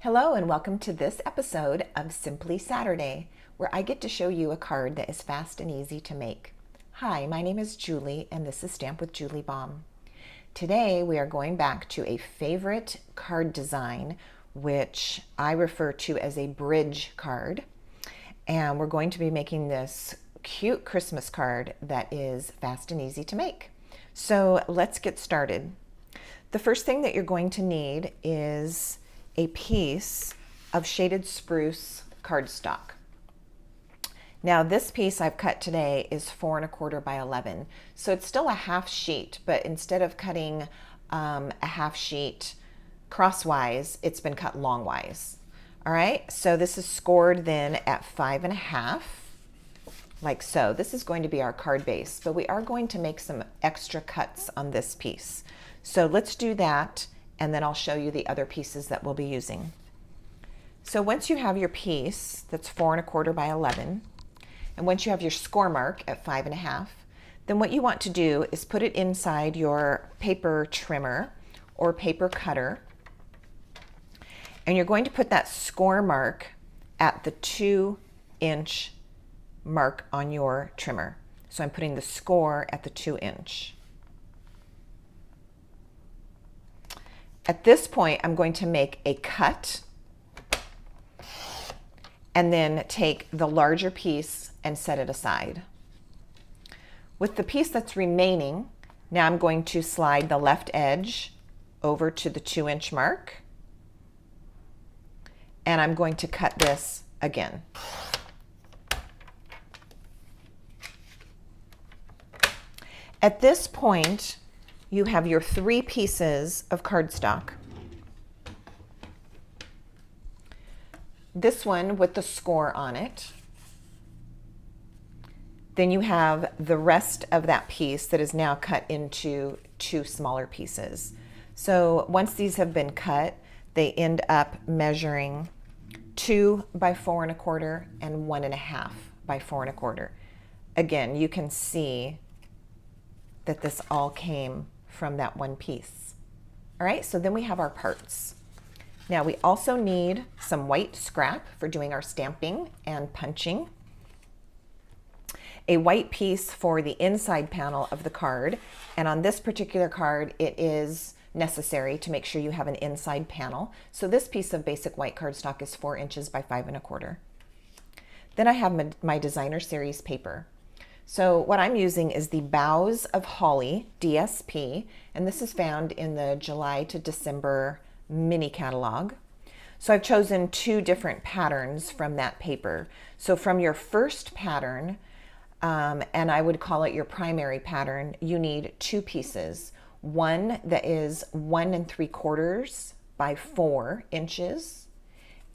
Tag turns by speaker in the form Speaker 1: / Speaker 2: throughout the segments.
Speaker 1: Hello and welcome to this episode of Simply Saturday, where I get to show you a card that is fast and easy to make. Hi, my name is Julie and this is Stamp with Julie Baum. Today we are going back to a favorite card design, which I refer to as a bridge card. And we're going to be making this cute Christmas card that is fast and easy to make. So let's get started. The first thing that you're going to need is a piece of shaded spruce cardstock. Now this piece I've cut today is 4 1/4 by 11, so it's still a half sheet, but instead of cutting a half sheet crosswise, it's been cut longwise. All right, so this is scored then at 5 1/2, like so. This is going to be our card base, but we are going to make some extra cuts on this piece. So let's do that, and then I'll show you the other pieces that we'll be using. So once you have your piece that's 4 1/4 by 11, and once you have your score mark at 5 1/2, then what you want to do is put it inside your paper trimmer or paper cutter, and you're going to put that score mark at the 2-inch mark on your trimmer. So I'm putting the score at the 2-inch. At this point, I'm going to make a cut and then take the larger piece and set it aside. With the piece that's remaining, now I'm going to slide the left edge over to the 2-inch mark, and I'm going to cut this again. At this point, you have your 3 pieces of cardstock. This one with the score on it. Then you have the rest of that piece that is now cut into 2 smaller pieces. So once these have been cut, they end up measuring 2 by 4 1/4 and 1 1/2 by 4 1/4. Again, you can see that this all came from that one piece. All right, so then we have our parts. Now we also need some white scrap for doing our stamping and punching, a white piece for the inside panel of the card, and on this particular card it is necessary to make sure you have an inside panel. So this piece of basic white cardstock is 4 inches by 5 1/4. Then I have my designer series paper. So what I'm using is the Boughs of Holly DSP, and this is found in the July to December mini catalog. So I've chosen 2 different patterns from that paper. So from your first pattern, and I would call it your primary pattern, you need 2 pieces. One that is 1 3/4 by 4 inches,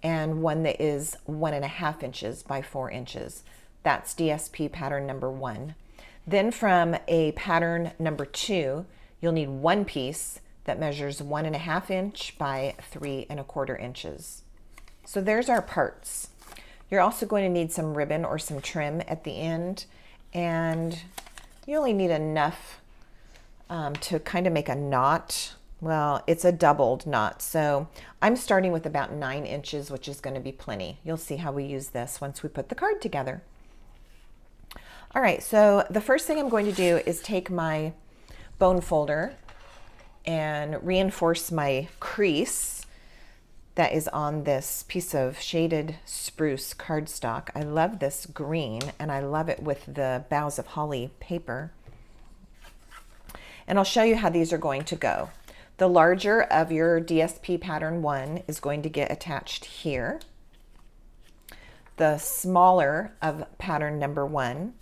Speaker 1: and one that is 1 1/2 inches by 4 inches. That's DSP pattern number 1. Then from a pattern number 2, you'll need 1 piece that measures 1 1/2 inch by 3 1/4 inches. So there's our parts. You're also going to need some ribbon or some trim at the end, and you only need enough to kind of make a knot. Well, it's a doubled knot, so I'm starting with about 9 inches, which is going to be plenty. You'll see how we use this once we put the card together. All right, so the first thing I'm going to do is take my bone folder and reinforce my crease that is on this piece of shaded spruce cardstock. I love this green, and I love it with the Boughs of Holly paper. And I'll show you how these are going to go. The larger of your DSP pattern 1 is going to get attached here. The smaller of pattern number 1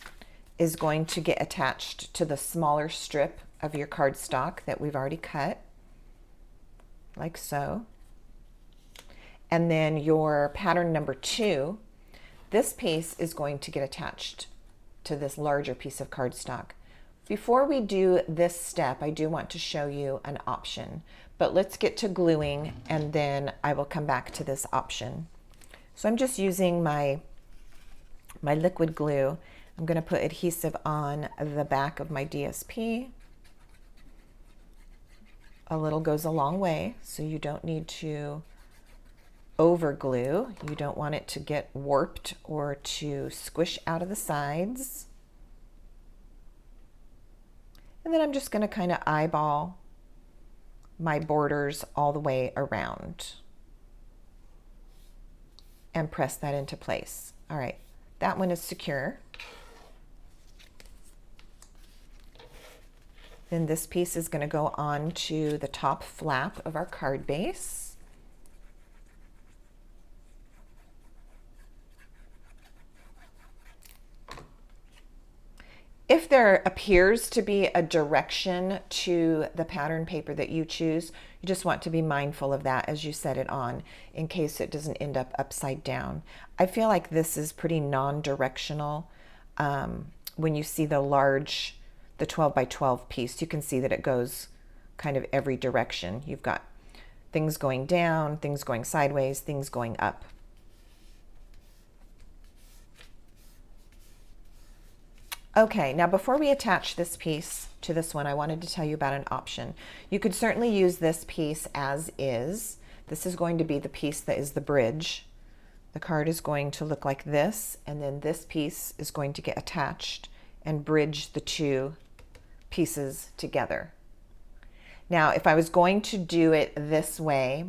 Speaker 1: is going to get attached to the smaller strip of your cardstock that we've already cut, like so. And then your pattern number 2, this piece is going to get attached to this larger piece of cardstock. Before we do this step, I do want to show you an option, but let's get to gluing and then I will come back to this option. So I'm just using my liquid glue. I'm going to put adhesive on the back of my DSP. A little goes a long way, so you don't need to over glue. You don't want it to get warped or to squish out of the sides. And then I'm just going to kind of eyeball my borders all the way around and press that into place. All right, that one is secure. Then this piece is going to go on to the top flap of our card base. If there appears to be a direction to the pattern paper that you choose, you just want to be mindful of that as you set it on in case it doesn't end up upside down. I feel like this is pretty non-directional. When you see the 12 by 12 piece, you can see that it goes kind of every direction. You've got things going down, things going sideways, things going up. Okay, now before we attach this piece to this one, I wanted to tell you about an option. You could certainly use this piece as is. This is going to be the piece that is the bridge. The card is going to look like this, and then this piece is going to get attached and bridge the two pieces together. Now, if I was going to do it this way,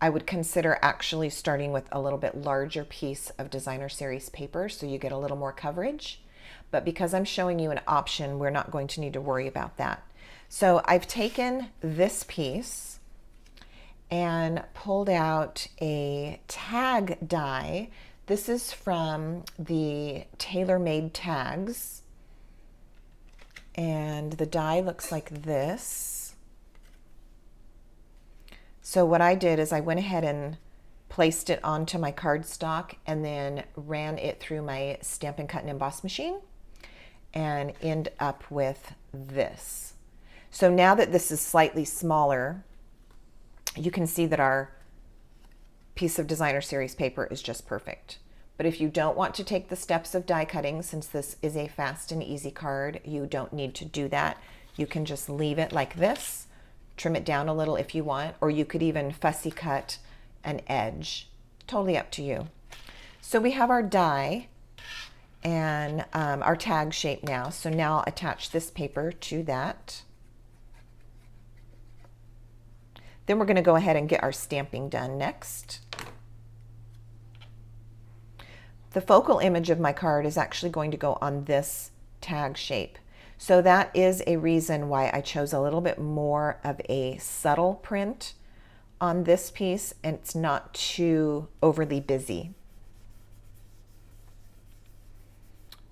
Speaker 1: I would consider actually starting with a little bit larger piece of designer series paper so you get a little more coverage. But because I'm showing you an option, we're not going to need to worry about that. So I've taken this piece and pulled out a tag die. This is from the tailor-made tags. And the die looks like this. So what I did is I went ahead and placed it onto my cardstock and then ran it through my Stampin' Cut and Emboss machine and end up with this. So now that this is slightly smaller, you can see that our piece of designer series paper is just perfect. But if you don't want to take the steps of die cutting, since this is a fast and easy card, you don't need to do that. You can just leave it like this, trim it down a little if you want, or you could even fussy cut an edge. Totally up to you. So we have our die and our tag shape now. So now I'll attach this paper to that. Then we're going to go ahead and get our stamping done next. The focal image of my card is actually going to go on this tag shape. So that is a reason why I chose a little bit more of a subtle print on this piece, and it's not too overly busy.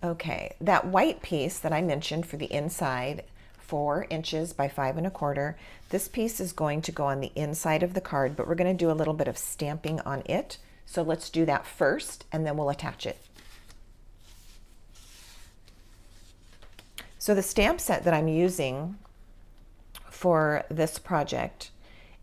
Speaker 1: Okay, that white piece that I mentioned for the inside, 4 inches by 5 1/4, this piece is going to go on the inside of the card, but we're going to do a little bit of stamping on it. So let's do that first, and then we'll attach it. So the stamp set that I'm using for this project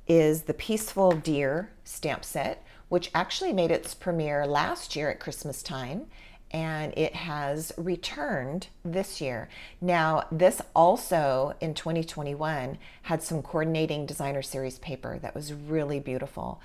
Speaker 1: is the Peaceful Deer stamp set, which actually made its premiere last year at Christmas time, and it has returned this year. Now, this also in 2021 had some coordinating designer series paper that was really beautiful.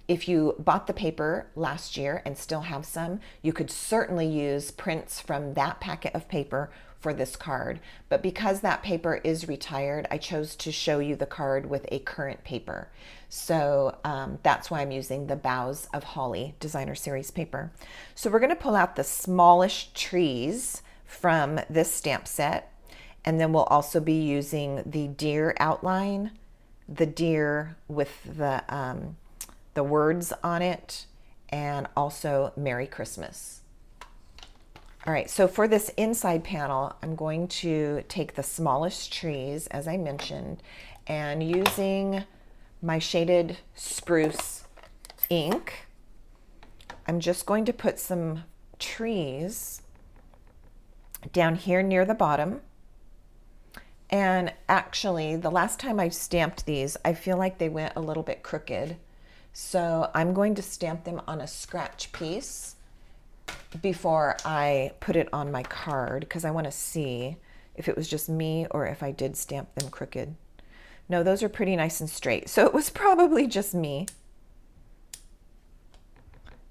Speaker 1: If you bought the paper last year and still have some, you could certainly use prints from that packet of paper for this card. But because that paper is retired, I chose to show you the card with a current paper. So that's why I'm using the Boughs of Holly designer series paper. So we're going to pull out the smallest trees from this stamp set, and then we'll also be using the deer outline, the deer with the words on it, and also Merry Christmas. All right, so for this inside panel, I'm going to take the smallest trees, as I mentioned, and using my shaded Spruce ink, I'm just going to put some trees down here near the bottom. And actually, the last time I stamped these, I feel like they went a little bit crooked. So I'm going to stamp them on a scratch piece before I put it on my card, because I want to see if it was just me or if I did stamp them crooked. No, those are pretty nice and straight, so it was probably just me.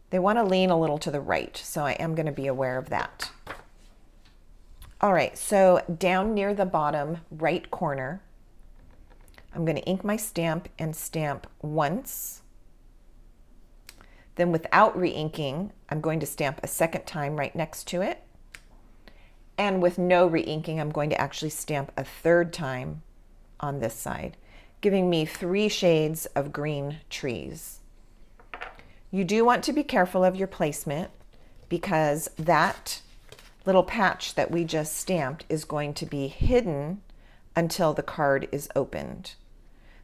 Speaker 1: They want to lean a little to the right, so I am going to be aware of that. All right, so down near the bottom right corner, I'm going to ink my stamp and stamp once. Then without re-inking, I'm going to stamp a second time right next to it. And with no re-inking, I'm going to actually stamp a third time on this side, giving me 3 shades of green trees. You do want to be careful of your placement because that little patch that we just stamped is going to be hidden until the card is opened.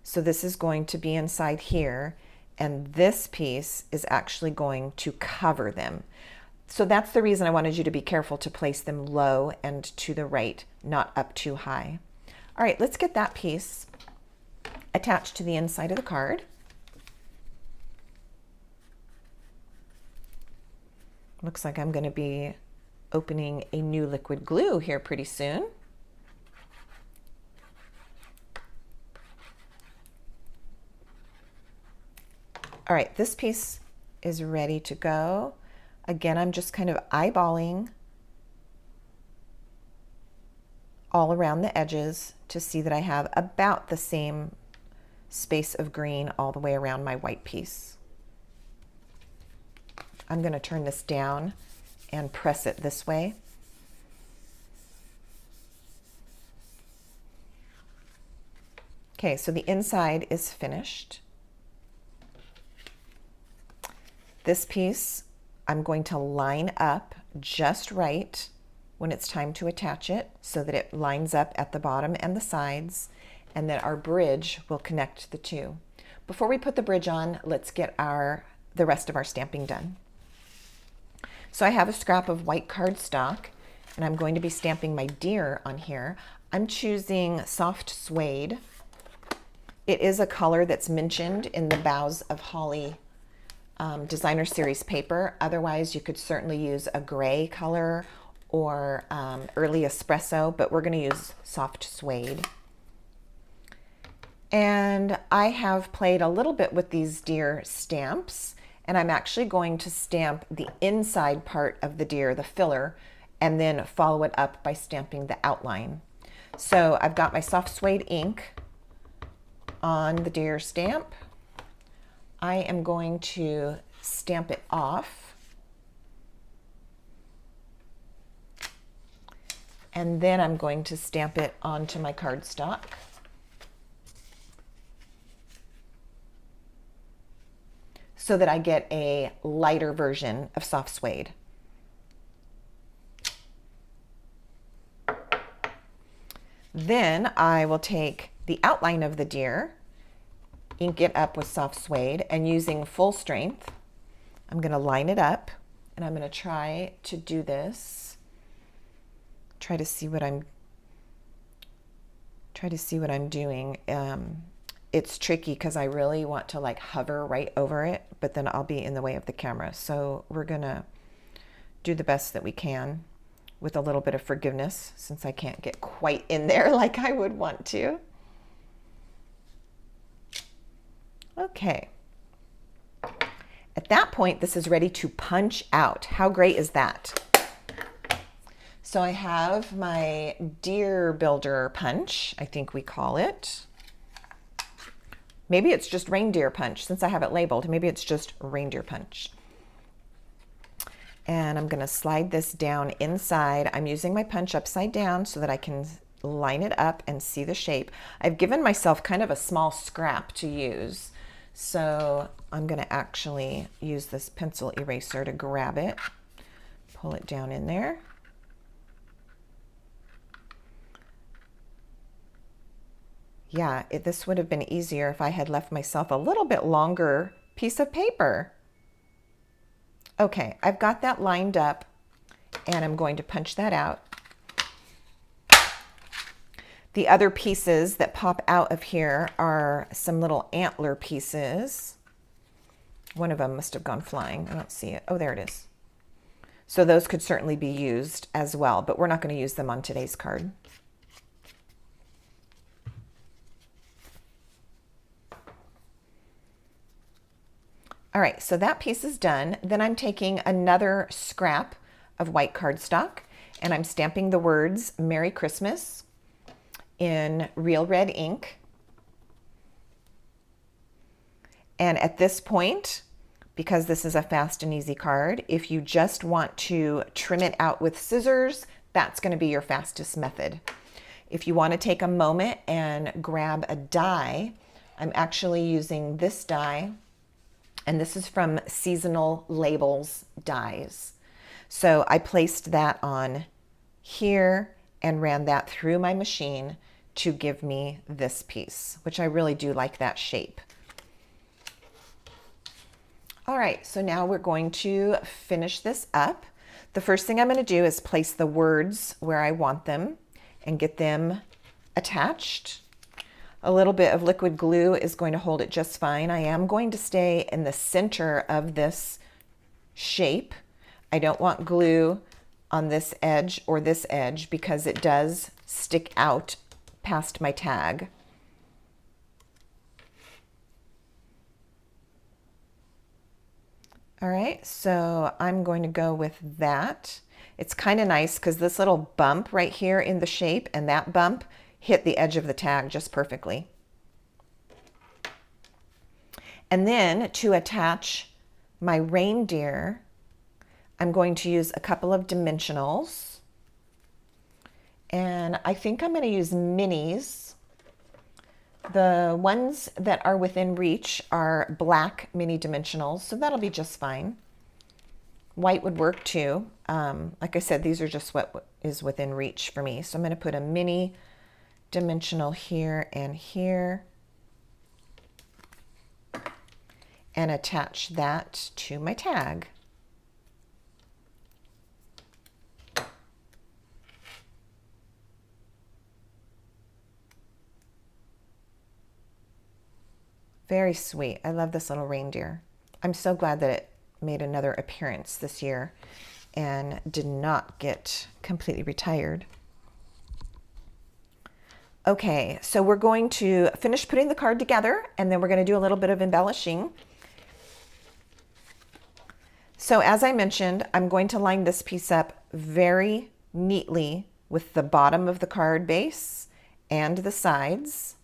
Speaker 1: So this is going to be inside here, and this piece is actually going to cover them. So that's the reason I wanted you to be careful to place them low and to the right, not up too high. All right, let's get that piece attached to the inside of the card. Looks like I'm going to be opening a new liquid glue here pretty soon. All right, this piece is ready to go. Again, I'm just kind of eyeballing all around the edges to see that I have about the same space of green all the way around my white piece. I'm going to turn this down and press it this way. Okay, so the inside is finished. This piece I'm going to line up just right when it's time to attach it so that it lines up at the bottom and the sides, and then our bridge will connect the two. Before we put the bridge on, let's get the rest of our stamping done. So I have a scrap of white cardstock, and I'm going to be stamping my deer on here. I'm choosing soft suede. It is a color that's mentioned in the Boughs of Holly designer series paper. Otherwise, you could certainly use a gray color or early espresso, but we're going to use soft suede. And I have played a little bit with these deer stamps, and I'm actually going to stamp the inside part of the deer, the filler, and then follow it up by stamping the outline. So I've got my soft suede ink on the deer stamp. I am going to stamp it off, and then I'm going to stamp it onto my cardstock. So that I get a lighter version of soft suede. Then I will take the outline of the deer, ink it up with soft suede, and using full strength, I'm going to line it up, and I'm going to try to do this. Try to see what I'm doing. It's tricky because I really want to like hover right over it, but then I'll be in the way of the camera. So we're going to do the best that we can with a little bit of forgiveness, since I can't get quite in there like I would want to. Okay. At that point, this is ready to punch out. How great is that? So I have my deer builder punch, I think we call it. Maybe it's just reindeer punch, since I have it labeled. Maybe it's just reindeer punch. And I'm going to slide this down inside. I'm using my punch upside down so that I can line it up and see the shape. I've given myself kind of a small scrap to use. So I'm going to actually use this pencil eraser to grab it, pull it down in there. Yeah, this would have been easier if I had left myself a little bit longer piece of paper. Okay, I've got that lined up, and I'm going to punch that out. The other pieces that pop out of here are some little antler pieces. One of them must have gone flying. I don't see it. Oh, there it is. So those could certainly be used as well, but we're not going to use them on today's card. All right, so that piece is done. Then I'm taking another scrap of white cardstock and I'm stamping the words Merry Christmas in real red ink. And at this point, because this is a fast and easy card, if you just want to trim it out with scissors, that's going to be your fastest method. If you want to take a moment and grab a die, I'm actually using this die, and this is from Seasonal Labels dies. So I placed that on here and ran that through my machine to give me this piece, which I really do like that shape. All right, so now we're going to finish this up. The first thing I'm going to do is place the words where I want them and get them attached. A little bit of liquid glue is going to hold it just fine. I am going to stay in the center of this shape. I don't want glue on this edge or this edge because it does stick out past my tag. All right, so I'm going to go with that. It's kind of nice because this little bump right here in the shape and that bump hit the edge of the tag just perfectly. And then to attach my reindeer, I'm going to use a couple of dimensionals. And I think I'm going to use minis. The ones that are within reach are black mini dimensionals, so that'll be just fine. White would work too. Like I said, these are just what is within reach for me. So I'm going to put a mini dimensional here and here and attach that to my tag. Very sweet. I love this little reindeer. I'm so glad that it made another appearance this year and did not get completely retired. Okay, so we're going to finish putting the card together and then we're going to do a little bit of embellishing. So as I mentioned, I'm going to line this piece up very neatly with the bottom of the card base and the sides.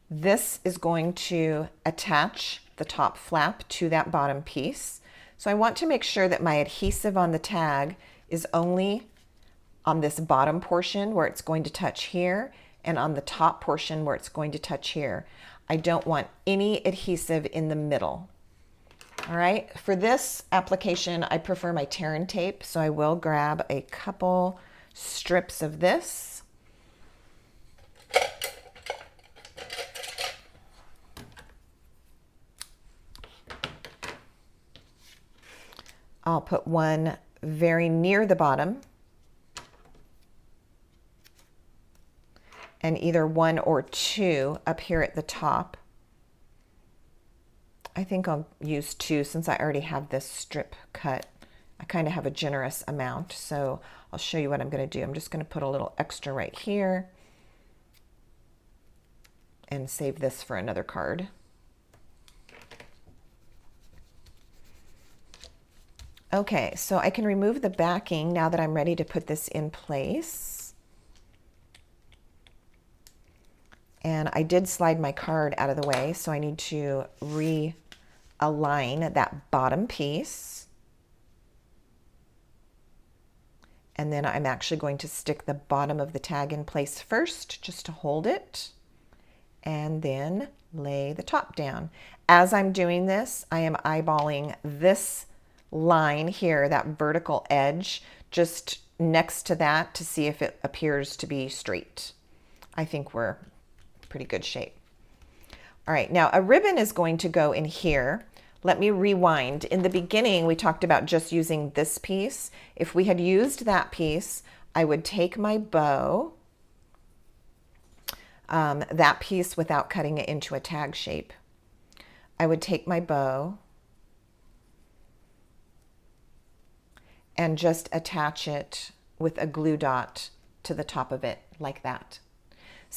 Speaker 1: This is going to attach the top flap to that bottom piece. So I want to make sure that my adhesive on the tag is only on this bottom portion where it's going to touch here and on the top portion where it's going to touch here. I don't want any adhesive in the middle. All right, for this application, I prefer my tear-in tape, so I will grab a couple strips of this. I'll put one very near the bottom and either one or two up here at the top. I think I'll use two since I already have this strip cut. I kind of have a generous amount, so I'll show you what I'm going to do. I'm just going to put a little extra right here and save this for another card. Okay, so I can remove the backing now that I'm ready to put this in place. And I did slide my card out of the way, so I need to realign that bottom piece. And then I'm actually going to stick the bottom of the tag in place first, just to hold it, and then lay the top down. As I'm doing this, I am eyeballing this line here, that vertical edge, just next to that to see if it appears to be straight. I think we're pretty good shape. All right, now a ribbon is going to go in here. Let me rewind. In the beginning, we talked about just using this piece. If we had used that piece, I would take my bow, that piece without cutting it into a tag shape. I would take my bow and just attach it with a glue dot to the top of it like that.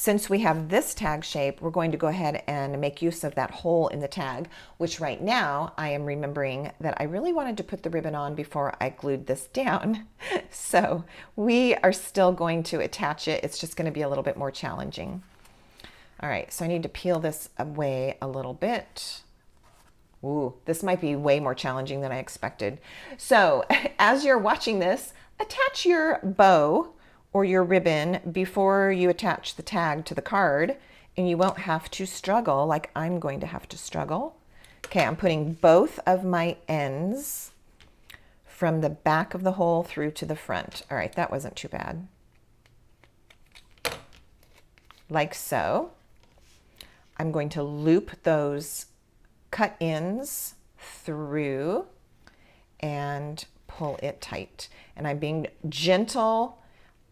Speaker 1: since we have this tag shape, we're going to go ahead and make use of that hole in the tag, which right now I am remembering that I really wanted to put the ribbon on before I glued this down. So we are still going to attach it. It's just going to be a little bit more challenging. All right, so I need to peel this away a little bit. Ooh, this might be way more challenging than I expected. So as you're watching this, attach your bow or your ribbon before you attach the tag to the card, and you won't have to struggle like I'm going to have to struggle. Okay, I'm putting both of my ends from the back of the hole through to the front. All right, that wasn't too bad. Like so. I'm going to loop those cut ends through and pull it tight. And I'm being gentle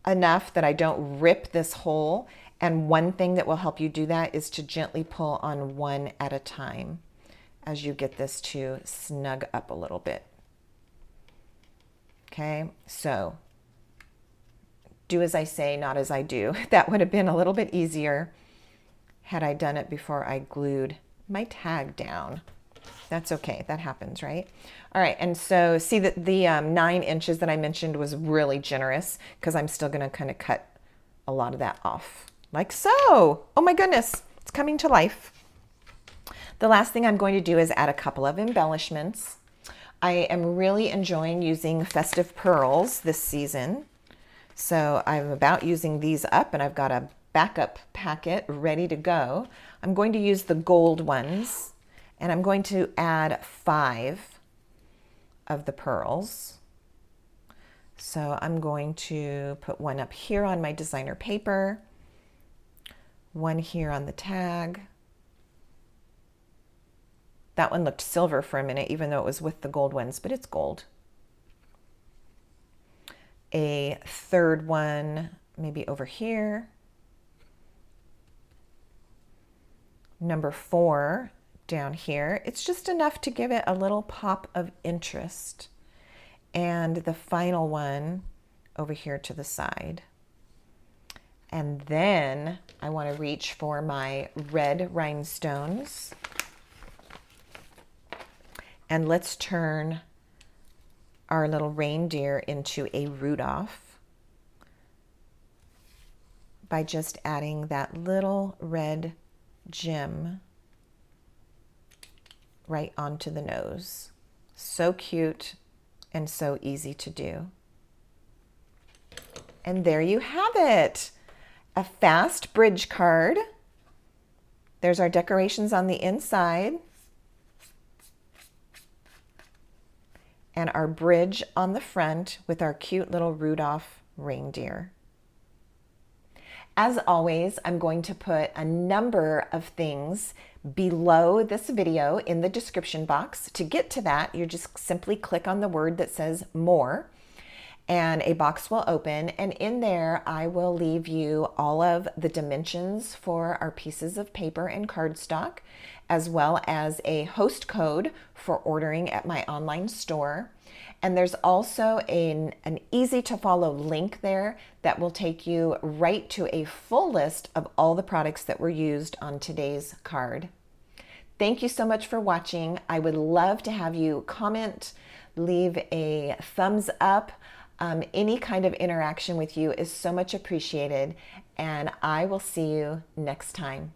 Speaker 1: enough that I don't rip this hole. And one thing that will help you do that is to gently pull on one at a time as you get this to snug up a little bit. Okay, so do as I say, not as I do. That would have been a little bit easier had I done it before I glued my tag down. That's okay, that happens, right? All right, and so see that the 9 inches that I mentioned was really generous because I'm still gonna kind of cut a lot of that off, like so. Oh my goodness, it's coming to life. The last thing I'm going to do is add a couple of embellishments. I am really enjoying using festive pearls this season. So I'm about using these up, and I've got a backup packet ready to go. I'm going to use the gold ones, and I'm going to add 5 of the pearls. So I'm going to put one up here on my designer paper, one here on the tag. That one looked silver for a minute, even though it was with the gold ones, but it's gold. A third one maybe over here. Number 4 down here. It's just enough to give it a little pop of interest. And the final one over here to the side. And then I want to reach for my red rhinestones. And let's turn our little reindeer into a Rudolph by just adding that little red gem right onto the nose. So cute and so easy to do. And there you have it. A fast bridge card. There's our decorations on the inside. And our bridge on the front with our cute little Rudolph reindeer. As always, I'm going to put a number of things below this video in the description box. To get to that, you just simply click on the word that says more, and a box will open, and in there I will leave you all of the dimensions for our pieces of paper and cardstock, as well as a host code for ordering at my online store. And there's also an easy to follow link there that will take you right to a full list of all the products that were used on today's card. Thank you so much for watching. I would love to have you comment, leave a thumbs up. Any kind of interaction with you is so much appreciated, and I will see you next time.